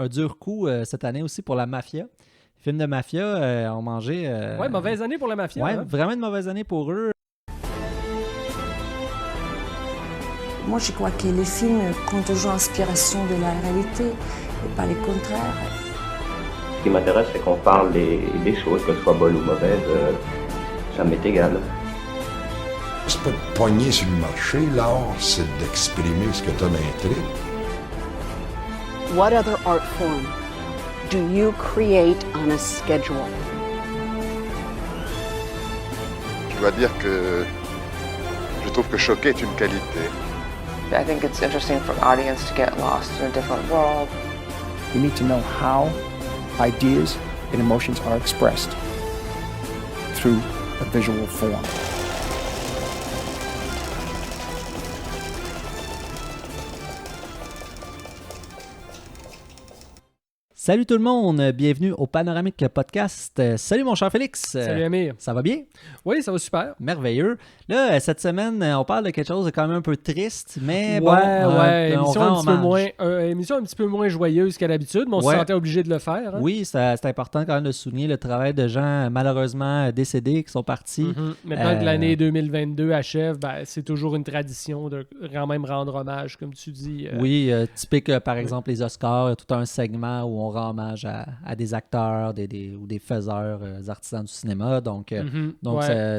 un dur coup cette année aussi pour la mafia. Les films de mafia ont mangé... Ouais, mauvaise année pour la mafia. Ouais, hein? vraiment une mauvaise année pour eux. Moi, je crois que les films prennent toujours inspiration de la réalité et pas le contraire. Ce qui m'intéresse, c'est qu'on parle des choses, que ce soit bonnes ou mauvaises, ça m'est égal. C'est pas de pogner sur le marché, l'art, c'est d'exprimer ce que t'as dans les tripes. What other art form do you create on a schedule? Je dois dire que je trouve que choquer est une qualité. I think it's interesting for an audience to get lost in a different world. You need to know how ideas and emotions are expressed through a visual form. Salut tout le monde, bienvenue au Panoramique Podcast. Salut mon cher Félix. Salut Amir. Ça va bien? Oui, ça va super. Merveilleux. Là, cette semaine, on parle de quelque chose de quand même un peu triste, mais bon, émission un petit peu moins joyeuse qu'à l'habitude, mais on se sentait obligé de le faire. Hein? Oui, c'est important quand même de souligner le travail de gens malheureusement décédés qui sont partis. Mm-hmm. Maintenant que l'année 2022 achève, c'est toujours une tradition de quand même rendre hommage, comme tu dis. Oui, typique par exemple les Oscars, il y a tout un segment où on rend hommage à des acteurs ou des faiseurs, des artisans du cinéma. Donc,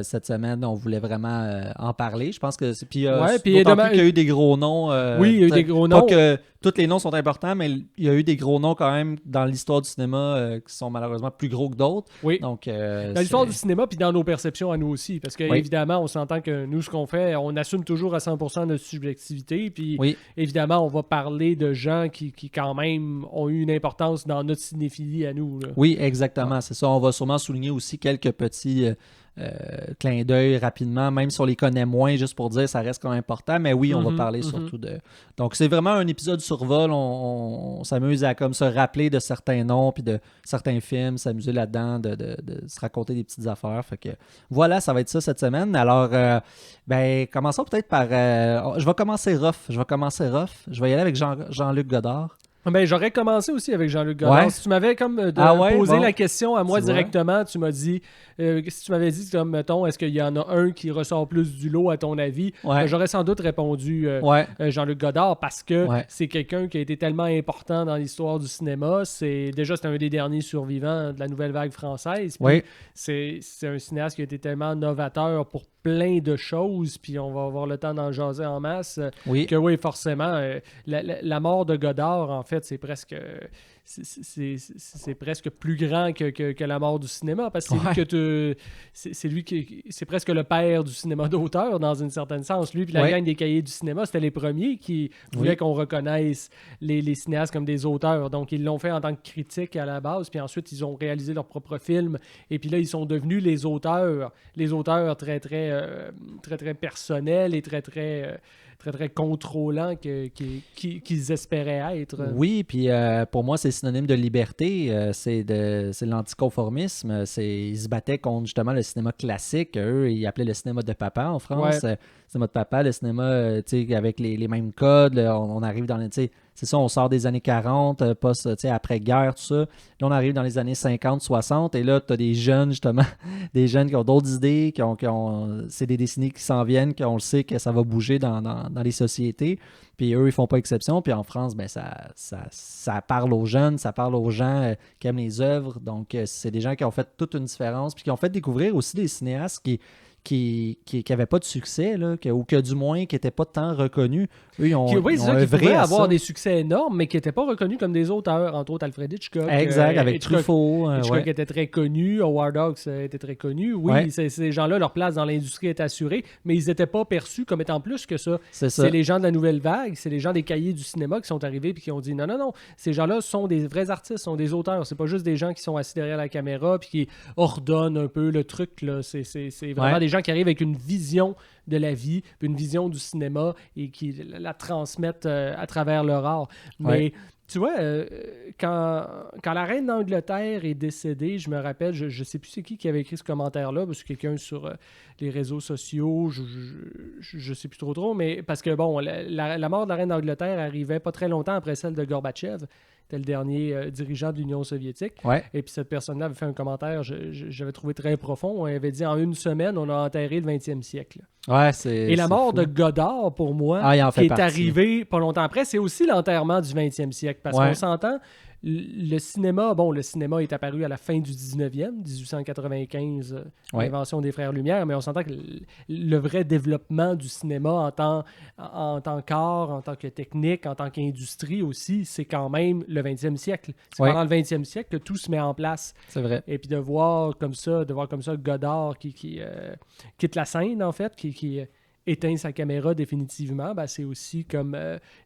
cette semaine, on voulait vraiment en parler. Je pense que c'est... Puis, d'autant plus qu'il y a eu des gros noms. Oui, il y a eu des gros noms. Pas que tous les noms sont importants, mais il y a eu des gros noms quand même dans l'histoire du cinéma qui sont malheureusement plus gros que d'autres. Oui. Donc, dans l'histoire du cinéma, puis dans nos perceptions à nous aussi. Parce qu'évidemment, on s'entend que nous, ce qu'on fait, on assume toujours à 100% notre subjectivité. Puis évidemment, on va parler de gens qui quand même ont eu une importance dans notre cinéphilie à nous. Là. Oui, exactement. C'est ça. On va sûrement souligner aussi quelques petits clins d'œil rapidement, même si on les connaît moins, juste pour dire ça reste quand même important. Mais oui, on va parler surtout de... Donc, c'est vraiment un épisode survol. On s'amuse à comme se rappeler de certains noms puis de certains films, s'amuser là-dedans, de se raconter des petites affaires. Fait que voilà, ça va être ça cette semaine. Alors, commençons peut-être par... je vais commencer rough. Je vais y aller avec Jean-Luc Godard. J'aurais commencé aussi avec Jean-Luc Godard. Ouais. Si tu m'avais posé la question à moi directement, tu m'as dit, si tu m'avais dit, comme, mettons, est-ce qu'il y en a un qui ressort plus du lot à ton avis, j'aurais sans doute répondu Jean-Luc Godard parce que c'est quelqu'un qui a été tellement important dans l'histoire du cinéma. C'est un des derniers survivants de la nouvelle vague française. Puis c'est un cinéaste qui a été tellement novateur pour plein de choses, puis on va avoir le temps d'en jaser en masse, que forcément, la mort de Godard, en fait, c'est presque plus grand que la mort du cinéma, parce que c'est presque le père du cinéma d'auteur, dans une certaine sens. Lui, puis la gang des Cahiers du cinéma, c'était les premiers qui voulaient qu'on reconnaisse les cinéastes comme des auteurs. Donc, ils l'ont fait en tant que critique à la base, puis ensuite, ils ont réalisé leur propre film, et puis là, ils sont devenus les auteurs très, très, très, très personnels et très, très... très, très contrôlants qu'ils espéraient être. Oui, puis pour moi, c'est synonyme de liberté. C'est l'anticonformisme. Ils se battaient contre justement le cinéma classique. Eux, ils appelaient le cinéma de papa en France. Le cinéma de papa, le cinéma avec les mêmes codes. On arrive dans les... C'est ça, on sort des années 40, après-guerre, tout ça. Là, on arrive dans les années 50, 60, et là, tu as des jeunes, justement, des jeunes qui ont d'autres idées, c'est des décennies qui s'en viennent, qu'on le sait que ça va bouger dans les sociétés. Puis eux, ils font pas exception. Puis en France, ça parle aux jeunes, ça parle aux gens qui aiment les œuvres. Donc, c'est des gens qui ont fait toute une différence, puis qui ont fait découvrir aussi des cinéastes qui n'avaient pas de succès, là, ou que du moins qui n'étaient pas tant reconnus. Eux, ils ont œuvré à avoir des succès énormes, mais qui n'étaient pas reconnus comme des auteurs, entre autres Alfred Hitchcock. Exact, avec Truffaut. Hitchcock était très connu, Howard Hawks était très connu. Oui, ces gens-là, leur place dans l'industrie est assurée, mais ils n'étaient pas perçus comme étant plus que ça. C'est les gens de la nouvelle vague, c'est les gens des Cahiers du cinéma qui sont arrivés et qui ont dit non, ces gens-là sont des vrais artistes, sont des auteurs. C'est pas juste des gens qui sont assis derrière la caméra puis qui ordonnent un peu le truc, là. C'est vraiment des gens qui arrivent avec une vision de la vie, une vision du cinéma et qui la transmettent à travers leur art. Mais tu vois, quand la reine d'Angleterre est décédée, je me rappelle, je ne sais plus c'est qui avait écrit ce commentaire-là, parce que quelqu'un sur les réseaux sociaux, je ne sais plus trop, mais parce que bon, la mort de la reine d'Angleterre arrivait pas très longtemps après celle de Gorbatchev. était le dernier dirigeant de l'Union soviétique. Ouais. Et puis cette personne-là avait fait un commentaire, j'avais trouvé très profond. On avait dit, en une semaine, on a enterré le 20e siècle. Ouais, et la mort de Godard, pour moi, qui est arrivée pas longtemps après, c'est aussi l'enterrement du 20e siècle. Parce qu'on s'entend, le cinéma est apparu à la fin du 19e, 1895, l'invention des Frères Lumière, mais on s'entend que le vrai développement du cinéma en tant qu'art, en tant que technique, en tant qu'industrie aussi, c'est quand même le 20e siècle. C'est pendant le 20e siècle que tout se met en place. C'est vrai. Et puis de voir comme ça Godard qui quitte la scène, en fait, qui éteint sa caméra définitivement, c'est aussi comme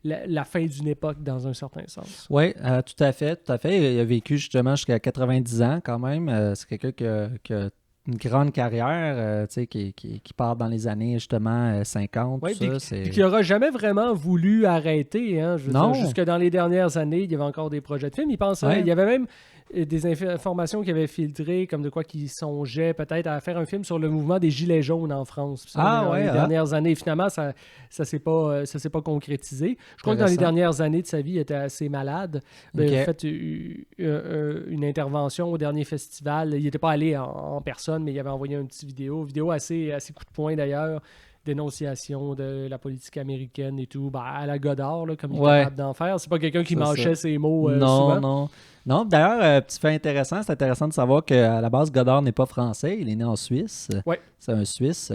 la fin d'une époque dans un certain sens. Oui, tout à fait. Il a vécu justement jusqu'à 90 ans quand même. C'est quelqu'un qui a une grande carrière, qui part dans les années justement 50. Oui, puis qui n'aura jamais vraiment voulu arrêter. Hein, je veux dire, jusque dans les dernières années, il y avait encore des projets de films. Il y avait même des informations qui avaient filtré, comme de quoi qu'il songeait peut-être à faire un film sur le mouvement des Gilets jaunes en France. Dans les dernières années, finalement, ça s'est pas concrétisé. Je crois que dans les dernières années de sa vie, il était assez malade. Il a fait une intervention au dernier festival. Il n'était pas allé en personne, mais il avait envoyé une petite vidéo assez coup de poing d'ailleurs, dénonciation de la politique américaine et tout, à la Godard, là, comme il est capable d'en faire. C'est pas quelqu'un qui mâchait ses mots souvent. Non, d'ailleurs, petit fait intéressant, c'est intéressant de savoir qu'à la base, Godard n'est pas français, il est né en Suisse. Ouais. C'est un Suisse.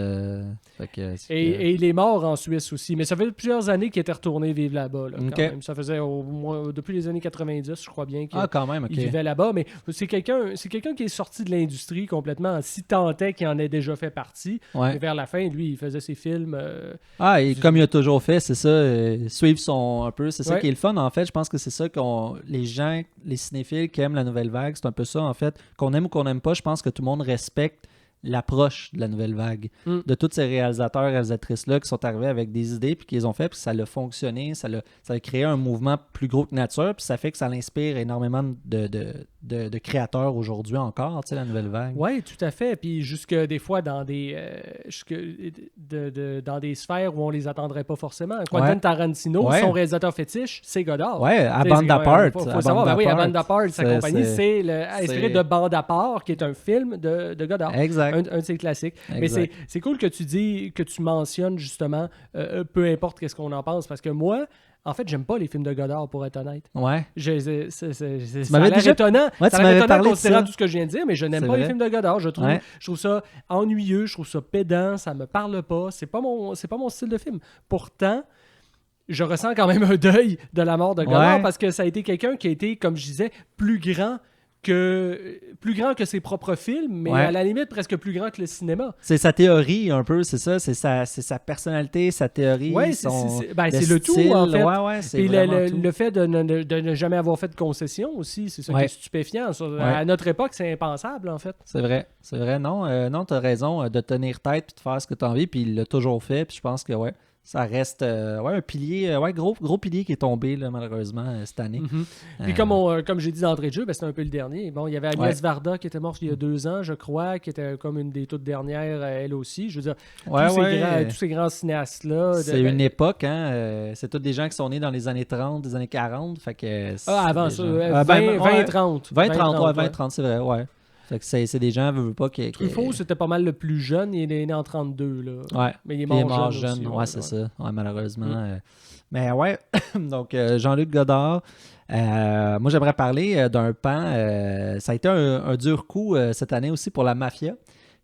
Et il est mort en Suisse aussi, mais ça fait plusieurs années qu'il était retourné vivre là-bas. Là, quand même. Ça faisait au moins depuis les années 90, je crois bien qu'il vivait là-bas, mais c'est quelqu'un qui est sorti de l'industrie complètement, si tant est qu'il en ait déjà fait partie. Et vers la fin, lui, il faisait ses films. Et comme il a toujours fait, c'est ça, suivre son un peu, c'est ça qui est le fun en fait. Je pense que c'est ça les gens, les cinéphiles qui aiment la nouvelle vague, c'est un peu ça en fait. Qu'on aime ou qu'on n'aime pas, je pense que tout le monde respecte l'approche de la nouvelle vague, de tous ces réalisateurs, réalisatrices-là qui sont arrivés avec des idées puis qu'ils ont fait, puis ça a fonctionné, ça a créé un mouvement plus gros que nature, puis ça fait que ça inspire énormément de créateurs aujourd'hui encore, tu sais, la nouvelle vague. Oui, tout à fait, puis jusque des fois dans des dans des sphères où on les attendrait pas forcément. Quentin Tarantino, son réalisateur fétiche, c'est Godard. Oui, à Bande à part. Faut savoir, à Bande à part, sa compagnie, c'est inspiré de Bande à part, qui est un film de Godard. Exact. Un de ses classiques. Exact. Mais c'est cool que tu mentionnes justement, peu importe qu'est-ce qu'on en pense, parce que moi, en fait, j'aime pas les films de Godard, pour être honnête. Ouais. Ça a l'air étonnant. Ouais, ça a l'air étonnant considérant tout ce que je viens de dire, mais je n'aime pas les films de Godard. Je trouve ça ennuyeux, je trouve ça pédant, ça me parle pas. C'est pas mon style de film. Pourtant, je ressens quand même un deuil de la mort de Godard parce que ça a été quelqu'un qui a été, comme je disais, plus grand que ses propres films, mais à la limite presque plus grand que le cinéma. C'est sa théorie un peu, c'est ça, c'est sa personnalité, sa théorie, c'est le tout en fait. Et le fait de ne jamais avoir fait de concession aussi, c'est ça qui est stupéfiant. À notre époque, c'est impensable en fait. C'est vrai. Non, t'as raison de tenir tête puis de faire ce que t'as envie, puis il l'a toujours fait, puis je pense que ça reste un pilier, gros pilier qui est tombé là, malheureusement cette année. Puis comme j'ai dit d'entrée de jeu, c'était un peu le dernier. Bon, il y avait Agnès Varda qui était morte il y a 2 ans, je crois, qui était comme une des toutes dernières, elle aussi. Je veux dire, tous ces grands cinéastes-là. C'est une époque, hein. C'est tous des gens qui sont nés dans les années 30, des années 40. Fait que avant ça, 20-30. 20-30, c'est vrai, ouais. Fait que c'est des gens, veulent pas qui... Truffaut, c'était pas mal le plus jeune. Il est né en 32, là. Ouais. Mais il est mort jeune. Aussi, c'est ça. Ouais, malheureusement. Mais donc, Jean-Luc Godard. Moi, j'aimerais parler d'un pan. Ça a été un dur coup cette année aussi pour la mafia.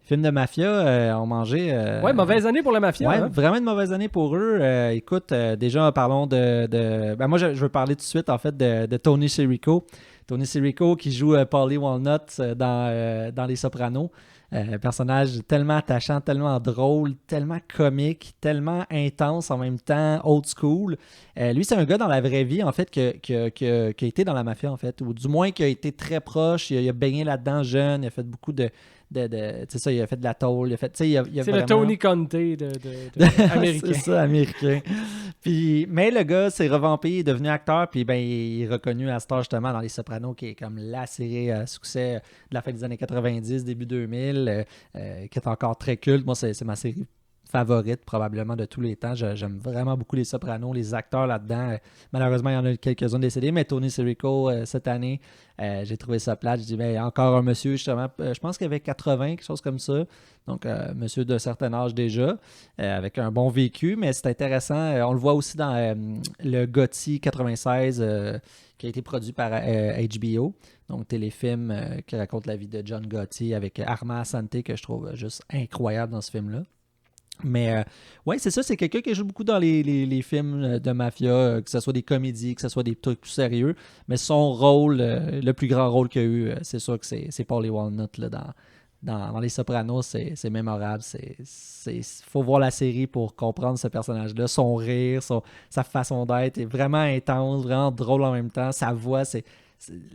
Film de mafia, on mangeait... mauvaise année pour la mafia. Ouais, vraiment une mauvaise année pour eux. Écoute, déjà, parlons moi, je veux parler tout de suite, en fait, de Tony Sirico. Tony Sirico qui joue Paulie Walnut dans Les Sopranos. Personnage tellement attachant, tellement drôle, tellement comique, tellement intense en même temps, old school. Lui, c'est un gars dans la vraie vie, en fait, qui a été dans la mafia, en fait, ou du moins qui a été très proche. Il a baigné là-dedans jeune, il a fait beaucoup de tu sais ça, il a fait de la tôle, il a fait, tu sais, il a c'est vraiment... le Tony Conte américain. C'est ça, américain. Puis, mais le gars s'est revampé, il est devenu acteur, puis ben, il est reconnu à Star justement dans Les Sopranos, qui est comme la série à succès de la fin des années 90, début 2000, qui est encore très culte. Moi, c'est ma série favorites probablement de tous les temps. J'aime vraiment beaucoup Les Sopranos, les acteurs là-dedans. Malheureusement, il y en a quelques-uns décédés, mais Tony Sirico, cette année, j'ai trouvé ça plate. Je dis, encore un monsieur, justement, je pense qu'il avait 80, quelque chose comme ça. Donc, monsieur d'un certain âge déjà, avec un bon vécu, mais c'est intéressant. On le voit aussi dans le Gotti 96, qui a été produit par HBO. Donc, téléfilm qui raconte la vie de John Gotti avec Armand Assante, que je trouve juste incroyable dans ce film-là. Mais ouais, c'est ça, c'est quelqu'un qui joue beaucoup dans les films de mafia, que ce soit des comédies, que ce soit des trucs plus sérieux. Mais son rôle, le plus grand rôle qu'il a eu, c'est sûr que c'est Paulie Walnut là, dans Les Sopranos, c'est mémorable. Faut voir la série pour comprendre ce personnage-là. Son rire, sa façon d'être est vraiment intense, vraiment drôle en même temps. Sa voix,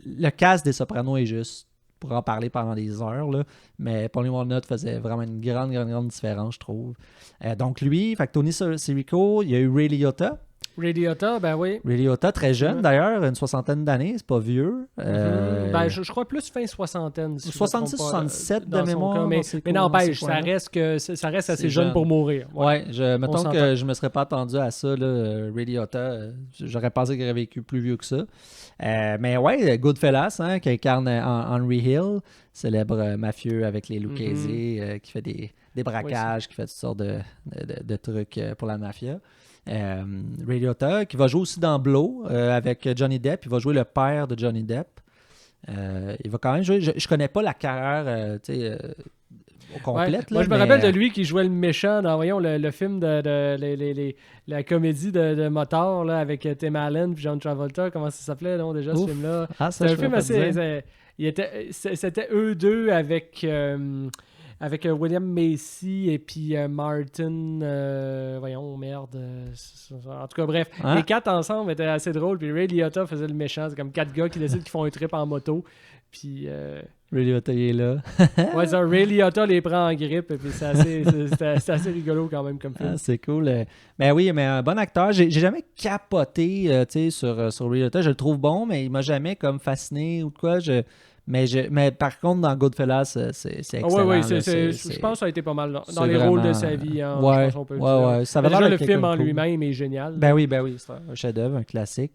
le cast des Sopranos est juste pour en parler pendant des heures. Là. Mais Paulie Walnut faisait vraiment une grande différence, je trouve. Donc lui, fait que Tony Sirico, il y a eu Ray Liotta. Ray Liotta, ben oui. Ray Liotta, très jeune d'ailleurs, une 60aine d'années, c'est pas vieux. Ben, je crois plus fin soixantaine. Si 66-67 de mémoire. Mais n'empêche, ça reste assez jeune pour mourir. Ouais, mettons que je me serais pas attendu à ça, là, Ray Liotta. J'aurais pensé qu'il aurait vécu plus vieux que ça. Mais ouais, Goodfellas, qui incarne Henry Hill, célèbre mafieux avec les Lucchese, qui fait des braquages, qui fait toutes sortes de trucs pour la mafia. Ray Liotta, qui va jouer aussi dans Blow avec Johnny Depp. Il va jouer le père de Johnny Depp. Il va quand même jouer. Je connais pas la carrière au complète. Moi, je me rappelle de lui qui jouait le méchant dans le film de la comédie de moteur là, avec Tim Allen et John Travolta. Comment ça s'appelait déjà ce film-là? C'était un film assez. C'était eux deux avec William Macy et puis Martin, en tout cas, bref. Les quatre ensemble étaient assez drôles. Puis Ray Liotta faisait le méchant. C'est comme 4 gars qui décident qu'ils font un trip en moto. Puis Ray Liotta, il est là. Ouais, ça, Ray Liotta les prend en grippe. Et puis c'est assez rigolo quand même comme film. C'est cool. Mais oui, mais un bon acteur. J'ai jamais capoté sur Ray Liotta. Je le trouve bon, mais il m'a jamais comme fasciné ou de quoi. Mais par contre, dans Goodfellas, c'est excellent. Oui, je pense que ça a été pas mal dans les rôles de sa vie. Hein, ouais, je pense on peut dire. Ça déjà, le film en lui-même est génial. Ben oui, c'est un chef-d'œuvre, un classique.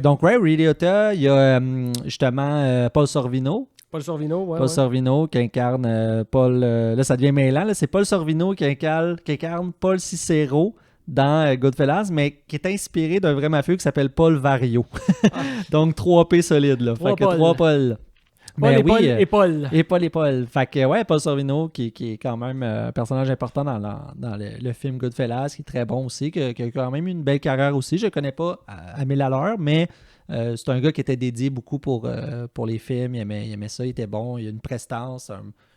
Donc, Ray Liotta, il y a justement Paul Sorvino. Paul Sorvino, Paul Sorvino qui incarne Paul... là, ça devient mêlant. Là, c'est Paul Sorvino qui incarne Paul Cicero dans Goodfellas, mais qui est inspiré d'un vrai mafieux qui s'appelle Paul Vario. Donc, 3P solide. Là. Fait que 3 Paul. Paul. Fait que, ouais, Paul Sorvino, qui est quand même un personnage important dans le film Goodfellas, qui est très bon aussi, qui a quand même une belle carrière aussi. Je le connais pas à 1000 à l'heure, mais c'est un gars qui était dédié beaucoup pour les films. Il aimait ça, il était bon, il a une prestance,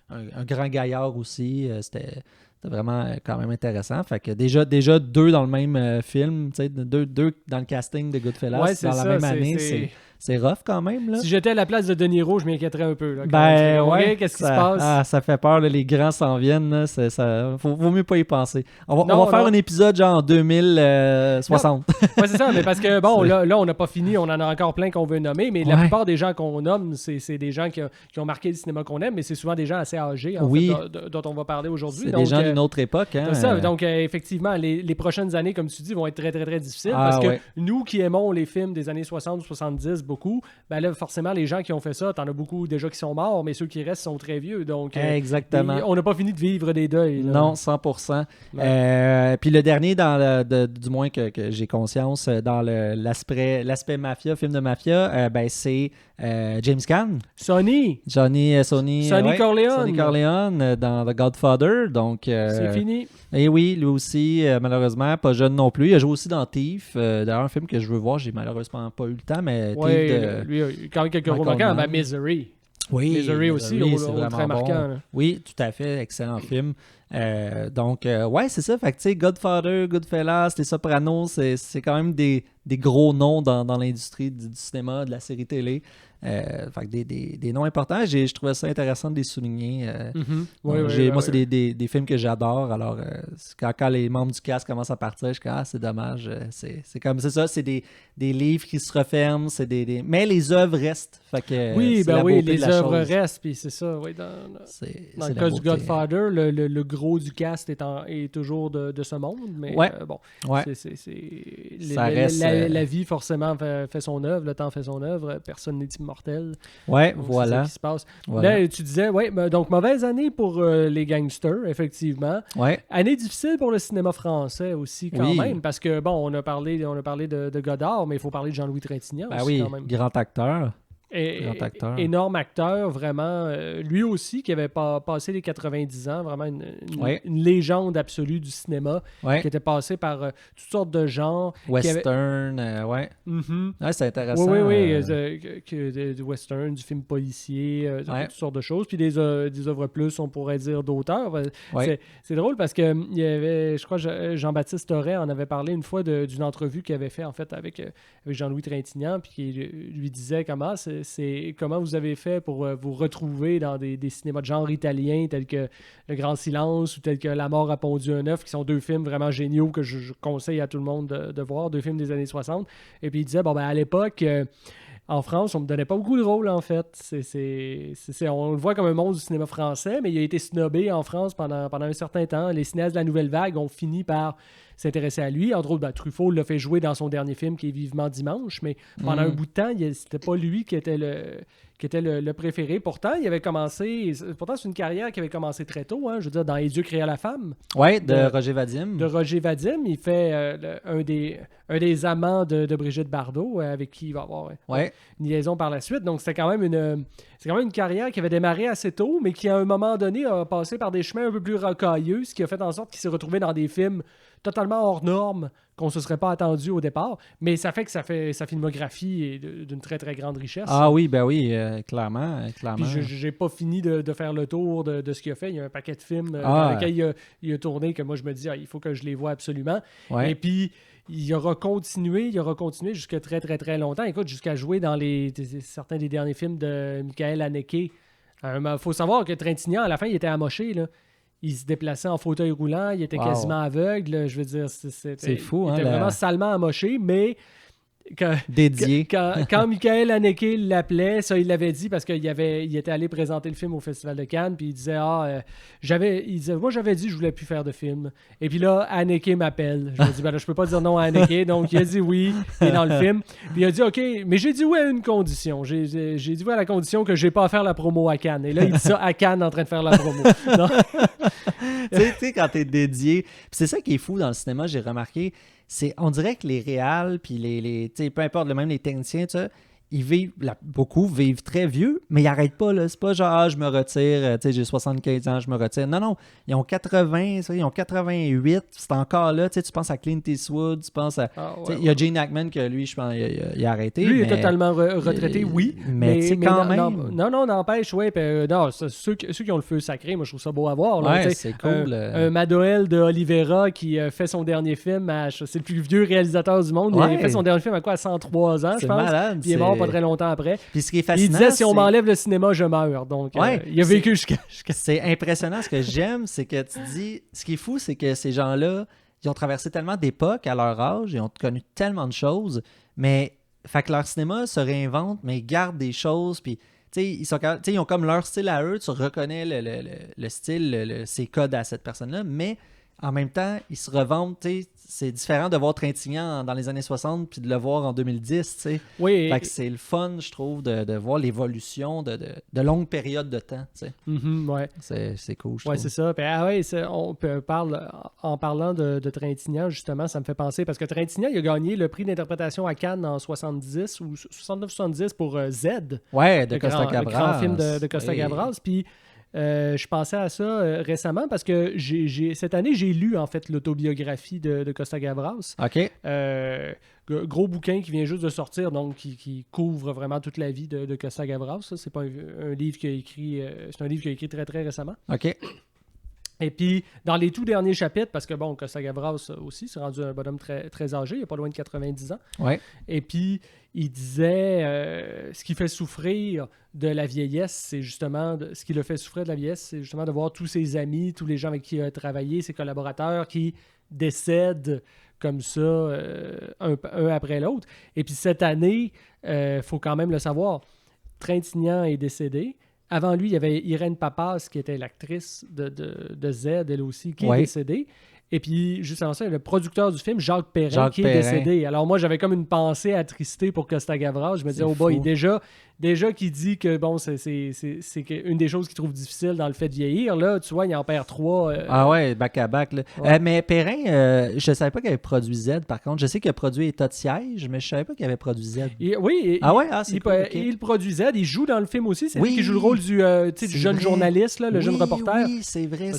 un grand gaillard aussi. C'était vraiment quand même intéressant. Fait que déjà 2 dans le même film, deux dans le casting de Goodfellas dans la même année, c'est rough quand même. Là. Si j'étais à la place de De Niro, je m'inquiéterais un peu. Là, qu'est-ce qui se passe? Ça fait peur, là, les grands s'en viennent. Là, vaut mieux pas y penser. On va faire un épisode genre en 2060. Oui, c'est ça, mais parce que bon, là on n'a pas fini, on en a encore plein qu'on veut nommer, mais la plupart des gens qu'on nomme, c'est des gens qui ont marqué le cinéma qu'on aime, mais c'est souvent des gens assez âgés en fait, dont on va parler aujourd'hui. C'est des gens d'une autre époque. Hein, c'est ça, donc effectivement, les prochaines années, comme tu dis, vont être très, très, très difficiles parce que nous qui aimons les films des années 60 ou 70 beaucoup, ben là, forcément, les gens qui ont fait ça, t'en as beaucoup déjà qui sont morts, mais ceux qui restent sont très vieux. Donc, exactement. On n'a pas fini de vivre des deuils. Là. Non, 100%. Puis le dernier, du moins que j'ai conscience, dans l'aspect mafia, film de mafia, c'est James Caan. Sonny Corleone dans The Godfather. Donc, c'est fini. Et oui, lui aussi, malheureusement, pas jeune non plus. Il a joué aussi dans Thief. D'ailleurs, un film que je veux voir, j'ai malheureusement pas eu le temps, mais Thief lui, quand même quelques rôles marquants. Misery. Oui, Misery aussi, c'est vraiment très marquant. Bon. Oui, tout à fait, excellent film. Donc, c'est ça. Fait que, tu sais, Godfather, Goodfellas, Les Sopranos, c'est quand même des des gros noms dans l'industrie du cinéma, de la série télé. Fait que des noms importants. Je trouvais ça intéressant de les souligner. Moi, c'est des films que j'adore. Alors, quand les membres du cast commencent à partir, je suis comme, c'est dommage. C'est comme ça. C'est des livres qui se referment. Mais les œuvres restent. Fait que, les œuvres restent. Puis c'est ça. Oui, dans le cas du Godfather, le gros du cast est toujours de ce monde. Mais la vie, forcément, fait son œuvre. Le temps fait son œuvre. Personne n'est immortel. Ouais, donc, voilà. C'est ce qui se passe. Voilà. Là, tu disais, donc mauvaise année pour les gangsters, effectivement. Ouais. Année difficile pour le cinéma français aussi, quand même, parce que, on a parlé de Godard, mais il faut parler de Jean-Louis Trintignant aussi, quand même. Grand acteur. Énorme acteur, vraiment. Lui aussi, qui avait passé les 90 ans, vraiment une légende absolue du cinéma, qui était passé par toutes sortes de genres. Western, c'est intéressant. Du western, du film policier, toutes sortes de choses. Puis des œuvres plus, on pourrait dire, d'auteurs. C'est drôle parce que il y avait, je crois, Jean-Baptiste Aurey en avait parlé une fois d'une entrevue qu'il avait fait, en fait, avec Jean-Louis Trintignant, puis qui lui disait comment vous avez fait pour vous retrouver dans des cinémas de genre italien tels que Le Grand Silence ou tels que La Mort à Pont-Dieu-Neuf, qui sont deux films vraiment géniaux que je conseille à tout le monde de voir, deux films des années 60. Et puis il disait, à l'époque, en France, on me donnait pas beaucoup de rôle, en fait. On le voit comme un monstre du cinéma français, mais il a été snobé en France pendant un certain temps. Les cinéastes de la Nouvelle Vague ont fini par s'intéresser à lui. Entre autres, Truffaut l'a fait jouer dans son dernier film qui est Vivement Dimanche, mais pendant un bout de temps, c'était pas lui qui était le préféré. Pourtant, il avait commencé... Pourtant, c'est une carrière qui avait commencé très tôt, je veux dire, dans Les Dieux créa la femme. Oui, de Roger Vadim. De Roger Vadim. Il fait un des amants de Brigitte Bardot, avec qui il va avoir une liaison par la suite. Donc, c'est quand même une carrière qui avait démarré assez tôt, mais qui, à un moment donné, a passé par des chemins un peu plus rocailleux, ce qui a fait en sorte qu'il s'est retrouvé dans des films totalement hors normes qu'on ne se serait pas attendu au départ, mais ça fait que sa filmographie est d'une très, très grande richesse. Ah oui, clairement. Puis j'ai pas fini de faire le tour de ce qu'il a fait. Il y a un paquet de films dans lesquels il a tourné que moi, je me dis, il faut que je les voie absolument. Ouais. Et puis, il aura continué jusqu'à très, très, très longtemps. Écoute, jusqu'à jouer dans certains des derniers films de Michael Haneke. Il faut savoir que Trintignant, à la fin, il était amoché, là. Il se déplaçait en fauteuil roulant, il était quasiment aveugle. Je veux dire, c'est fou. Il était vraiment salement amoché, mais dédié. Quand Michael Haneke l'appelait, ça, il l'avait dit parce qu'il était allé présenter le film au Festival de Cannes, puis il disait, moi, j'avais dit que je voulais plus faire de film. Et puis là, Haneke m'appelle. Je me dis, je peux pas dire non à Haneke, donc il a dit oui, il est dans le film. Puis il a dit, OK, mais j'ai dit oui à une condition. J'ai dit oui à la condition que j'ai pas à faire la promo à Cannes. Et là, il dit ça à Cannes en train de faire la promo. Tu sais, quand t'es dédié. Puis c'est ça qui est fou dans le cinéma, j'ai remarqué. On dirait que les réals, puis peu importe, même les techniciens, beaucoup vivent très vieux, mais ils n'arrêtent pas. Là. C'est pas genre, je me retire, j'ai 75 ans, je me retire. Non, ils ont 80, ils ont 88, c'est encore là. Tu penses à Clint Eastwood, tu penses à... il y a Gene Hackman que lui, je pense, il a arrêté. Lui, il est totalement retraité, oui. Mais quand même... Non, n'empêche, oui. Ceux qui ont le feu sacré, moi, je trouve ça beau à voir. Là, c'est cool. Un Madoel de Oliveira qui fait son dernier film, c'est le plus vieux réalisateur du monde. Il a fait son dernier film à 103 ans, je pense. Malade, puis il est mort pas très longtemps après. Puis ce qui est fascinant, il disait, si on m'enlève le cinéma, je meurs. Donc, il a vécu jusqu'à... C'est impressionnant. Ce que j'aime, c'est que tu dis... Ce qui est fou, c'est que ces gens-là, ils ont traversé tellement d'époques à leur âge, ils ont connu tellement de choses, mais fait que leur cinéma se réinvente, mais ils gardent des choses, puis ils ont comme leur style à eux, tu reconnais le style, ses codes à cette personne-là, mais en même temps, ils se revendent, c'est différent de voir Trintignant dans les années 60 puis de le voir en 2010, Oui. Fait que c'est le fun, je trouve, de voir l'évolution de longues périodes de temps, C'est cool, je trouve. C'est ça. En parlant de Trintignant, justement, ça me fait penser, parce que Trintignant, il a gagné le prix d'interprétation à Cannes en 70 ou 69-70 pour Z. Ouais, de Costa Gavras. Le grand film de Costa Gavras. Puis je pensais à ça récemment parce que cette année, j'ai lu en fait l'autobiographie de Costa Gavras. OK. Gros bouquin qui vient juste de sortir, donc qui couvre vraiment toute la vie de Costa Gavras. Ça, c'est pas un livre qu'il a écrit, c'est un livre qu'il a écrit très, très récemment. OK. Et puis, dans les tout derniers chapitres, parce que bon, Costa-Gavras aussi, c'est rendu un bonhomme très, très âgé, il a pas loin de 90 ans. Ouais. Et puis, il disait ce qui fait souffrir de la vieillesse, c'est justement ce qui le fait souffrir de la vieillesse, c'est justement de voir tous ses amis, tous les gens avec qui il a travaillé, ses collaborateurs qui décèdent comme ça, un après l'autre. Et puis cette année, faut quand même le savoir, Trintignant est décédé. Avant lui, il y avait Irène Papas, qui était l'actrice de Z, elle aussi, qui est décédée. Et puis, juste avant ça, il y a le producteur du film, Jacques Perrin, qui est décédé. Alors moi, j'avais comme une pensée attristée pour Costa-Gavras. Je me disais, oh boy, déjà qu'il dit que bon, c'est une des choses qu'il trouve difficile dans le fait de vieillir. Là, tu vois, il en perd 3. Ah ouais, back à back. Ouais. Mais Perrin, je ne savais pas qu'il avait produit Z, par contre. Je sais qu'il a produit État de siège, mais je ne savais pas qu'il avait produit Z. Il produit Z, il joue dans le film aussi. C'est lui qui joue le rôle du jeune journaliste, là, le jeune reporter. Oui, c'est vrai.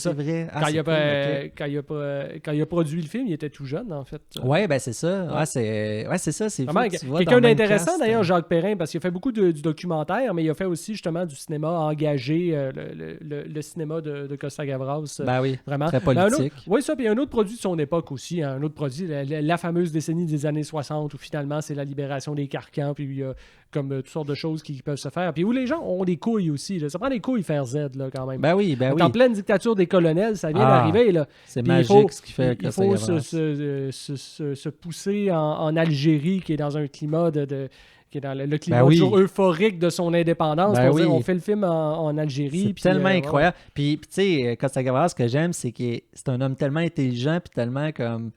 Quand il a produit le film, il était tout jeune, en fait. Oui, ben c'est ça. Ouais, c'est ça. C'est quelqu'un d'intéressant, d'ailleurs, Jacques Perrin, parce qu'il a fait beaucoup du documentaire, mais il a fait aussi, justement, du cinéma engagé, le cinéma de Costa-Gavras. Ben oui, vraiment. très politique. Oui, ça, puis un autre produit de son époque aussi, un autre produit, la fameuse décennie des années 60, où finalement, c'est la libération des carcans, puis il y a comme toutes sortes de choses qui peuvent se faire. Puis où les gens ont des couilles aussi. Là. Ça prend des couilles faire Z, là, quand même. Ben oui. En pleine dictature des colonels, ça vient d'arriver. Là. C'est puis magique ce qu'il fait. Il faut se pousser en Algérie, qui est dans un climat qui est dans le climat toujours euphorique de son indépendance. On fait le film en Algérie. C'est tellement incroyable. Puis tu sais, Costa-Gavras, ce que j'aime, c'est que c'est un homme tellement intelligent puis tellement comme...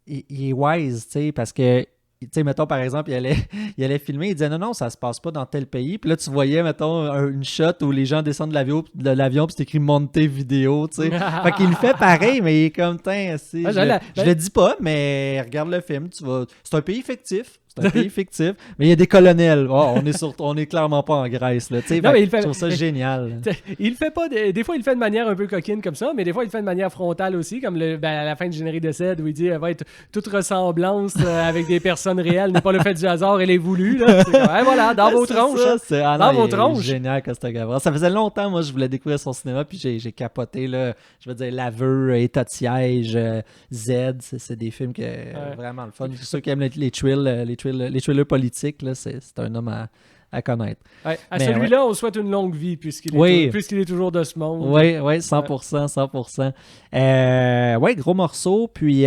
Il est wise, tu sais, parce que tu sais, mettons, par exemple, il allait filmer, il disait non, ça se passe pas dans tel pays. Puis là, tu voyais, mettons, une shot où les gens descendent de l'avion, puis c'est écrit monter vidéo, tu sais. Fait qu'il le fait pareil, mais il est comme, je le dis pas, mais regarde le film, c'est un pays fictif. C'est un pays fictif, mais il y a des colonels. Oh, on est clairement pas en Grèce. Là. Non, mais je trouve ça génial. Il fait pas des fois, il le fait de manière un peu coquine comme ça, mais des fois, il le fait de manière frontale aussi, comme à la fin du générique de Ced, où il dit elle va être toute ressemblance avec des personnes réelles, n'est pas le fait du hasard, elle est voulue. Là. Voilà, dans vos tronches. Dans vos tronches. C'est génial, Costa-Gavras. Ça faisait longtemps, moi, je voulais découvrir son cinéma, puis j'ai capoté. Là, je veux dire, L'Aveu, État de siège, Z, c'est des films qui vraiment le fun. Ceux qui aiment les thrillers politiques, là, c'est un homme à connaître. Ouais, celui-là, on souhaite une longue vie puisqu'il est toujours de ce monde. Oui, 100%. Gros morceau. Puis, il y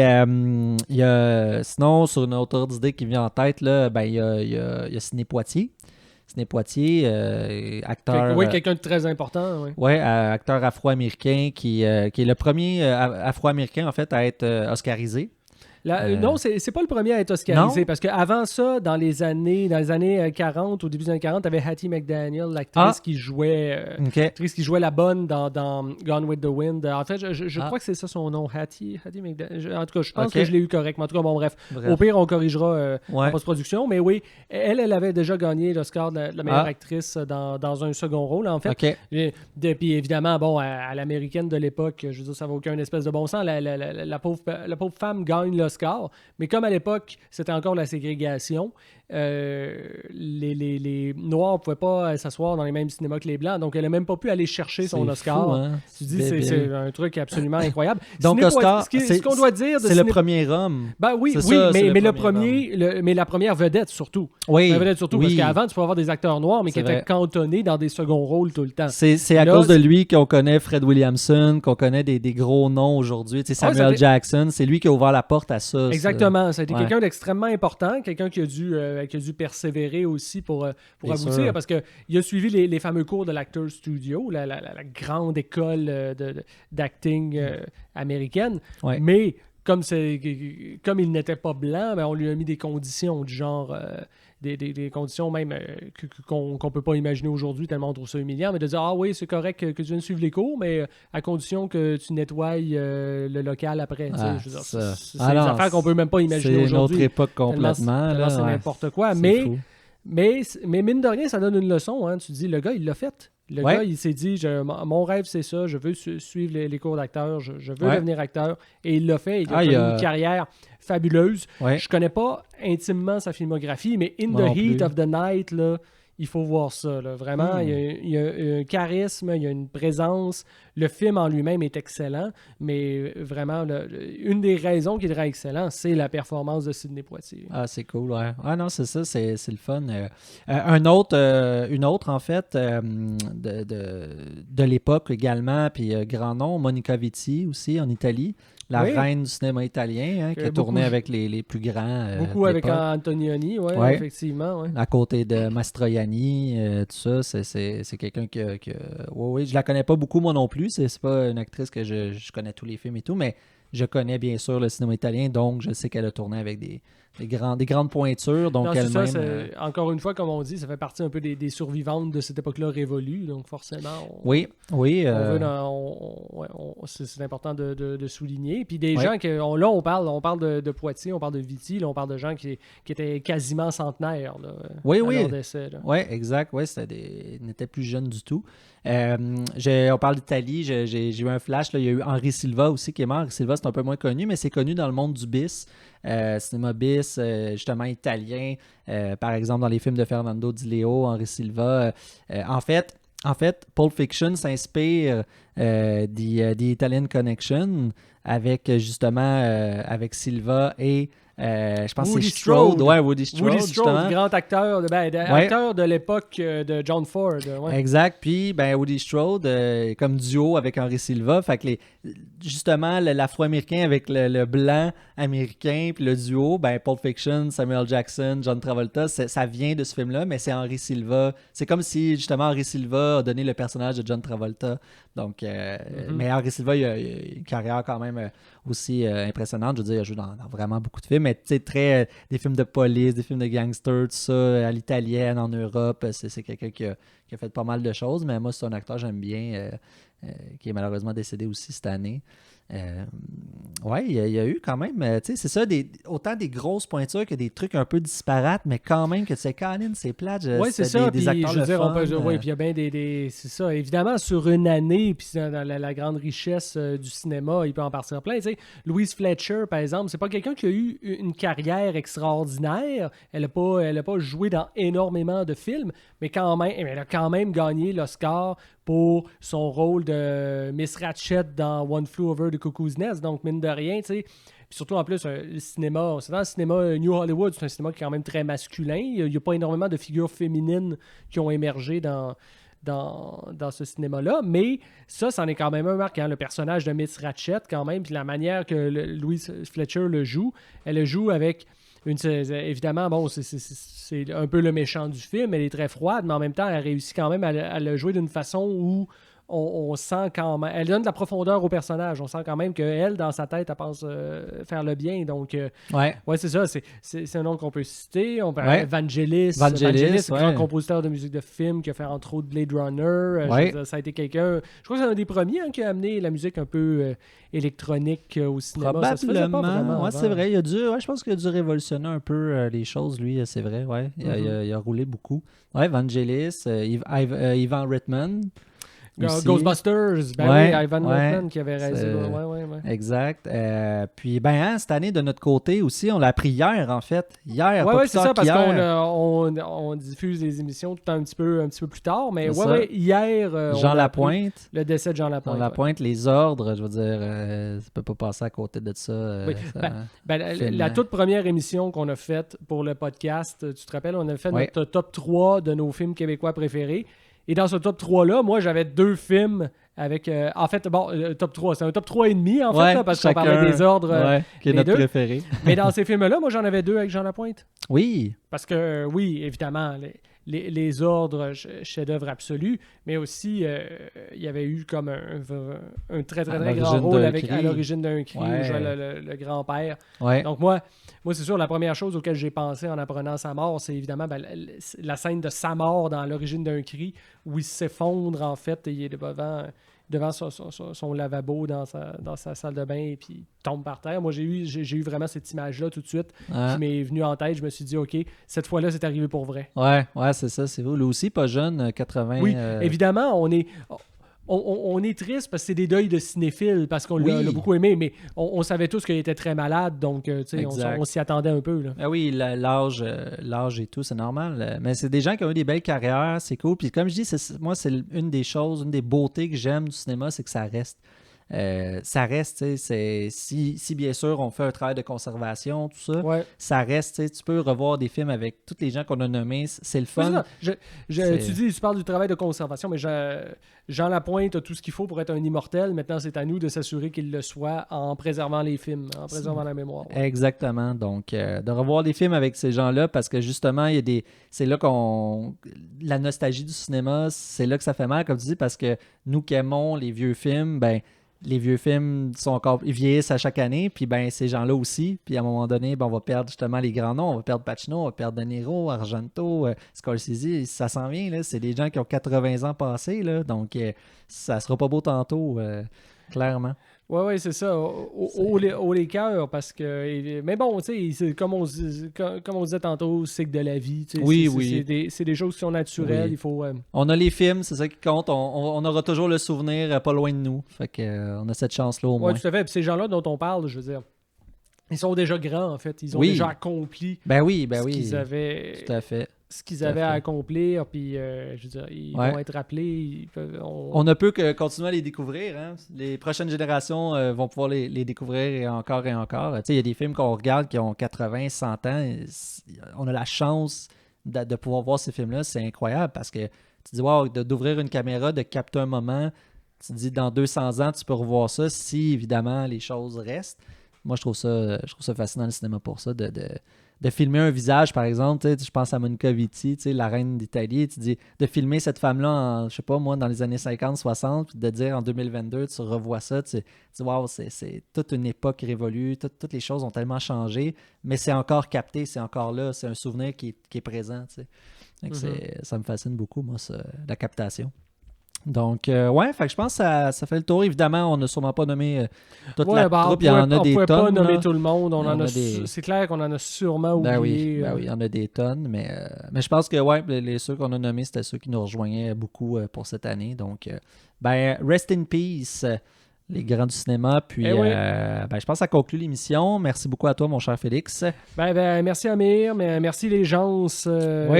a, sinon, sur une autre d'idée qui vient en tête, là, il y a Sidney Poitier. Sidney Poitier, acteur... Oui, quelqu'un de très important. Oui, acteur afro-américain qui est le premier afro-américain, en fait, à être oscarisé. Non, c'est pas le premier à être oscarisé, parce qu'avant ça, dans les années 40, au début des années 40, tu avais Hattie McDaniel, l'actrice qui jouait la bonne dans Gone with the Wind. En fait, je crois que c'est ça son nom, Hattie McDaniel. En tout cas, je pense que je l'ai eu correct. Mais en tout cas, bon, bref. Au pire, on corrigera en post-production. Mais oui, elle avait déjà gagné l'Oscar de la meilleure actrice dans un second rôle, en fait. Puis évidemment, bon, à l'américaine de l'époque, je veux dire, ça n'a aucun espèce de bon sens. La pauvre femme gagne l'Oscar. Mais comme à l'époque, c'était encore la ségrégation, les Noirs ne pouvaient pas s'asseoir dans les mêmes cinémas que les Blancs, donc elle n'a même pas pu aller chercher son Oscar. Fou, hein? Tu dis, c'est un truc absolument incroyable. Donc Oscar, ce qu'on doit dire, c'est le premier homme. Ben oui, mais la première vedette surtout. Oui, la vedette surtout, parce qu'avant, tu pouvais avoir des acteurs noirs, mais qui étaient cantonnés dans des seconds rôles tout le temps. C'est à cause de lui qu'on connaît Fred Williamson, qu'on connaît des gros noms aujourd'hui. Samuel Jackson, c'est lui qui a ouvert la porte à ça. Exactement. Ça a été quelqu'un d'extrêmement important, quelqu'un qui a dû persévérer aussi pour aboutir, parce qu'il a suivi les fameux cours de l'Actors Studio, la grande école d'acting américaine. Ouais. Mais comme il n'était pas blanc, on lui a mis des conditions du genre... Des conditions même qu'on ne peut pas imaginer aujourd'hui, tellement on trouve ça humiliant, mais de dire « Ah oui, c'est correct que tu viennes suivre les cours, mais à condition que tu nettoies le local après. » C'est des affaires qu'on ne peut même pas imaginer aujourd'hui. C'est une autre époque complètement. C'est n'importe quoi. Mais mine de rien, ça donne une leçon. Hein. Tu dis, le gars, il l'a fait. Le gars, il s'est dit, mon rêve, c'est ça, je veux suivre les cours d'acteur, je veux devenir acteur. Et il l'a fait. Il a eu une carrière fabuleuse. Je connais pas intimement sa filmographie, mais In the Heat of the Night, là, il faut voir ça. Là. Vraiment, il y a un charisme, il y a une présence. Le film en lui-même est excellent, mais vraiment, une des raisons qu'il est excellent, c'est la performance de Sidney Poitier. Ah, c'est cool, ouais. Ah non, c'est ça, c'est le fun. Une autre, en fait, de l'époque également, puis grand nom, Monica Vitti aussi, en Italie. La reine du cinéma italien, qui a tourné avec les plus grands. Beaucoup avec Antonioni, oui, effectivement. Ouais. À côté de Mastroianni, tout ça, c'est quelqu'un que oui, je la connais pas beaucoup, moi non plus. C'est pas une actrice que je connais tous les films et tout, mais je connais bien sûr le cinéma italien, donc je sais qu'elle a tourné avec des grandes pointures. Donc elle-même. Encore une fois, comme on dit, ça fait partie un peu des survivantes de cette époque-là révolue, donc forcément. Oui. C'est important de souligner. Puis des gens on parle de Poitiers, on parle de Vitti, là, on parle de gens qui étaient quasiment centenaires. Là, à leur décès. Oui, exact. Oui, ils n'étaient plus jeunes du tout. On parle d'Italie, j'ai eu un flash. Là, il y a eu Henri Silva aussi qui est mort. Henri Silva, c'est un peu moins connu, mais c'est connu dans le monde du bis. Cinéma bis, justement italien. Par exemple, dans les films de Fernando Di Leo, Henri Silva. En fait, Pulp Fiction s'inspire The Italian Connection avec justement avec Silva et je pense que c'est Strode. Ouais, Woody Strode, grand acteur, acteur de l'époque de John Ford. Ouais. Exact. Puis, Woody Strode, comme duo avec Henri Silva. Fait que justement, l'afro-américain avec le blanc américain, puis le duo, Pulp Fiction, Samuel Jackson, John Travolta, ça vient de ce film-là, mais c'est Henri Silva. C'est comme si, justement, Henri Silva a donné le personnage de John Travolta. Donc, mais Henri Silva, il a une carrière quand même aussi impressionnante. Je veux dire, il a joué dans vraiment beaucoup de films, mais tu sais, des films de police, des films de gangsters, tout ça, à l'italienne, en Europe. C'est quelqu'un qui a fait pas mal de choses, mais moi, c'est un acteur que j'aime bien, qui est malheureusement décédé aussi cette année. Il y a eu quand même, tu sais, c'est ça, autant des grosses pointures que des trucs un peu disparates, mais quand même que c'est Colin, c'est plate. Oui, c'est ça. Des acteurs puis il y a bien c'est ça. Évidemment, sur une année, puis dans la grande richesse du cinéma, il peut en partir plein. Tu sais, Louise Fletcher, par exemple, c'est pas quelqu'un qui a eu une carrière extraordinaire. Elle a pas joué dans énormément de films, mais quand même, elle a quand même gagné l'Oscar pour son rôle de Miss Ratched dans One Flew Over the Cuckoo's Nest. Donc, mine de rien, tu sais. Puis surtout, en plus, le cinéma, c'est dans le cinéma New Hollywood, c'est un cinéma qui est quand même très masculin. Il n'y a pas énormément de figures féminines qui ont émergé dans ce cinéma-là, mais ça, c'en est quand même un marquant. Le personnage de Miss Ratched, quand même, puis la manière que Louise Fletcher le joue, elle le joue avec... évidemment, c'est un peu le méchant du film, elle est très froide, mais en même temps, elle réussit quand même à le jouer d'une façon où on sent quand même... Elle donne de la profondeur au personnage. On sent quand même qu'elle, dans sa tête, elle pense faire le bien. Donc, c'est ça. C'est un nom qu'on peut citer. On peut Vangelis, grand compositeur de musique de film qui a fait entre autres Blade Runner. Ça a été quelqu'un... Je crois que c'est un des premiers qui a amené la musique un peu électronique au cinéma. Probablement. Ça se faisait pas vraiment c'est vrai. Je pense qu'il a dû révolutionner un peu les choses, lui. C'est vrai, il a roulé beaucoup. Vangelis, Ivan Reitman. Ghostbusters, Ivan Reitman qui avait réalisé. Exact. Puis, cette année, de notre côté aussi, on l'a appris hier, en fait. Hier, c'est ça, parce qu'on diffuse les émissions tout un petit peu plus tard, mais hier... Jean Lapointe. Le décès de Jean Lapointe. Jean Lapointe, les ordres, je veux dire, ça peut pas passer à côté de ça. La toute première émission qu'on a faite pour le podcast, tu te rappelles, on a fait notre top 3 de nos films québécois préférés. Et dans ce top 3-là, moi, j'avais 2 films avec... le top 3, c'est un top 3,5 en fait, là, parce qu'on parlait des ordres. Qui est notre préféré. Mais dans ces films-là, moi, j'en avais 2 avec Jean Lapointe. Oui. Parce que, oui, évidemment, les ordres, chef-d'œuvre absolu, mais aussi, il y avait eu comme un très, très, très grand rôle à l'origine d'un cri, où jouait le grand-père. Ouais. Donc, moi, c'est sûr, la première chose auquel j'ai pensé en apprenant sa mort, c'est évidemment la scène de sa mort dans l'origine d'un cri, où il s'effondre, en fait, et il est devant son lavabo dans sa salle de bain et puis il tombe par terre. Moi, j'ai eu vraiment cette image-là tout de suite qui m'est venue en tête. Je me suis dit, OK, cette fois-là, c'est arrivé pour vrai. Ouais, c'est ça, c'est vous. Lui aussi, pas jeune, 80... Oui, évidemment, on est triste parce que c'est des deuils de cinéphiles, parce qu'on l'a beaucoup aimé, mais on savait tous qu'il était très malade, donc on s'y attendait un peu. Là. Ah oui, l'âge et tout, c'est normal. Mais c'est des gens qui ont eu des belles carrières, c'est cool. Puis comme je dis, moi, c'est une des beautés que j'aime du cinéma, c'est que ça reste. Ça reste, si bien sûr on fait un travail de conservation, tout ça, ça reste, tu peux revoir des films avec tous les gens qu'on a nommés, c'est le fun. Tu parles du travail de conservation, mais Jean Lapointe a tout ce qu'il faut pour être un immortel. Maintenant, c'est à nous de s'assurer qu'il le soit en préservant les films, en préservant la mémoire. Ouais. Exactement. Donc, de revoir des films avec ces gens-là, parce que justement, c'est là la nostalgie du cinéma, c'est là que ça fait mal, comme tu dis, parce que nous qui aimons les vieux films, les vieux films ils vieillissent à chaque année, puis ces gens-là aussi. Puis à un moment donné, on va perdre justement les grands noms. On va perdre Pacino, on va perdre De Niro, Argento, Scorsese. Ça s'en vient, là. C'est des gens qui ont 80 ans passés, là. Donc, ça sera pas beau tantôt, clairement. Oui, c'est ça. Haut les cœurs, parce que... Mais bon, tu sais, comme on disait tantôt, c'est que de la vie. Oui. C'est des choses qui sont naturelles. Oui. Il faut... On a les films, c'est ça qui compte. On aura toujours le souvenir pas loin de nous. Fait que on a cette chance-là au moins. Oui, tout à fait. Puis ces gens-là dont on parle, je veux dire, ils sont déjà grands, en fait. Ils ont déjà accompli ce qu'ils avaient... Tout à fait. Ce qu'ils avaient à accomplir, puis je veux dire, ils vont être rappelés. On ne peut que continuer à les découvrir. Hein? Les prochaines générations vont pouvoir les découvrir et encore et encore. Il y a des films qu'on regarde qui ont 80, 100 ans. On a la chance de pouvoir voir ces films-là. C'est incroyable parce que tu dis, wow, d'ouvrir une caméra, de capter un moment, tu dis, dans 200 ans, tu peux revoir ça si, évidemment, les choses restent. Moi, je trouve ça fascinant le cinéma pour ça, de filmer un visage, par exemple. Je pense à Monica Vitti, la reine d'Italie. Tu dis, de filmer cette femme-là, je sais pas, moi, dans les années 50, 60, puis de dire en 2022, tu revois ça, tu dis, wow, c'est toute une époque révolue, toutes les choses ont tellement changé, mais c'est encore capté, c'est encore là, c'est un souvenir qui est présent. Ça me fascine beaucoup, moi, la captation. Donc, fait que je pense que ça fait le tour. Évidemment, on n'a sûrement pas nommé toute la troupe. Il y en a des tonnes. On ne pouvait pas nommer tout le monde. C'est clair qu'on en a sûrement oublié. Oui, il y en a des tonnes. Mais je pense que ceux qu'on a nommés, c'était ceux qui nous rejoignaient beaucoup pour cette année. Donc, rest in peace, les grands du cinéma. Puis, je pense que ça conclut l'émission. Merci beaucoup à toi, mon cher Félix. Merci Amir, mais merci les gens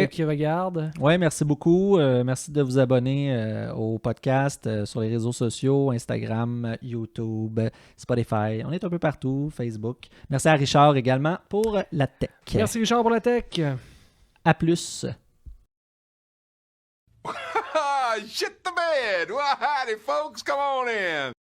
qui regardent. Oui, merci beaucoup. Merci de vous abonner au podcast sur les réseaux sociaux, Instagram, YouTube, Spotify. On est un peu partout, Facebook. Merci à Richard également pour la tech. Merci Richard pour la tech. À plus. Shit the bed. Well, howdy, folks. Come on in.